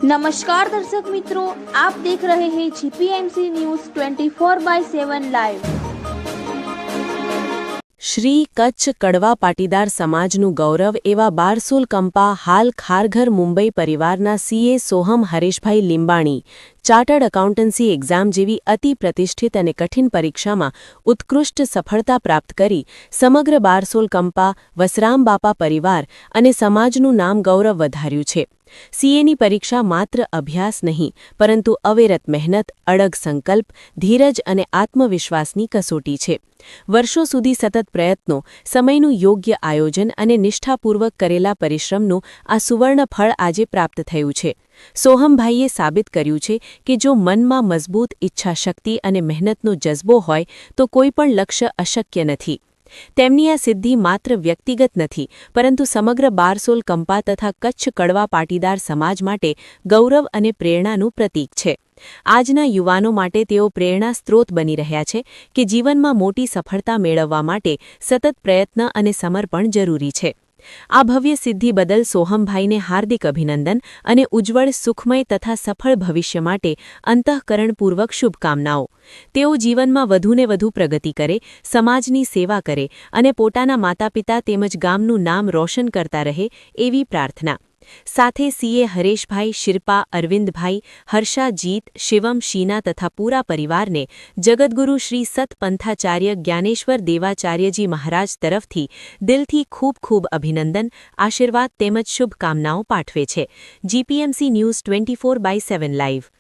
नमस्कार दर्शक मित्रों, आप देख रहे हैं जीपीएमसी न्यूज़ 24/7 लाइव। શ્રી કચ્છ કડવા પાટીદાર સમાજનું ગૌરવ એવા બારસોલ કંપા હાલ ખારઘર મુંબઈ પરિવારના CA Soham Hareshbhai Limbani chartered accountancy exam જેવી અતિ પ્રતિષ્ઠિત અને કઠિન પરીક્ષામાં ઉત્કૃષ્ટ સફળતા પ્રાપ્ત કરી સમગ્ર બારસોલ કંપા વસરામ બાપા પરિવાર અને સમાજનું નામ ગૌરવ વધાર્યું છે। સીએની પરીક્ષા માત્ર અભ્યાસ નહીં પરંતુ અવિરત મહેનત, અડગ સંકલ્પ, ધીરજ અને આત્મવિશ્વાસની કસોટી છે। વર્ષો સુધી સતત પ્રયત્નો, સમયનું યોગ્ય આયોજન અને નિષ્ઠાપૂર્વક કરેલા પરિશ્રમનું આ સુવર્ણ ફળ આજે પ્રાપ્ત થયું છે। સોહમભાઈએ સાબિત કર્યું છે કે જો મનમાં મજબૂત ઈચ્છાશક્તિ અને મહેનતનો જજ્બો હોય તો કોઈ પણ લક્ષ્ય અશક્ય નથી। તેમની આ સિદ્ધિ માત્ર વ્યક્તિગત નથી પરંતુ સમગ્ર બારસોલ કંપા તથા કચ્છ કડવા પાટીદાર સમાજ માટે ગૌરવ અને પ્રેરણાનું પ્રતીક છે। આજના યુવાનો માટે તેઓ પ્રેરણા સ્ત્રોત બની રહ્યા છે કે જીવનમાં મોટી સફળતા મેળવવા માટે સતત પ્રયત્ન અને સમર્પણ જરૂરી છે। આ ભવ્ય સિદ્ધિ બદલ સોહમભાઈને હાર્દિક અભિનંદન અને ઉજ્જવળ, સુખમય તથા સફળ ભવિષ્ય માટે અંતઃકરણપૂર્વક શુભકામનાઓ। તેઓ જીવનમાં વધુને વધુ પ્રગતિ કરે, સમાજની સેવા કરે અને પોતાના માતાપિતા તેમજ ગામનું નામ રોશન કરતા રહે એવી પ્રાર્થના। સાથે સીએ હરેશભાઈ, શિલ્પા, અરવિંદભાઈ, હર્ષા, જીત, શિવમ, શીના તથા પૂરા પરિવારને જગદગુરુ શ્રી સત પંથાચાર્ય જ્ઞાનેશ્વર દેવાચાર્યજી મહારાજ તરફથી દિલથી ખૂબ ખૂબ અભિનંદન, આશીર્વાદ તેમજ શુભકામનાઓ પાઠવે છે। GPMC news 24/7 live.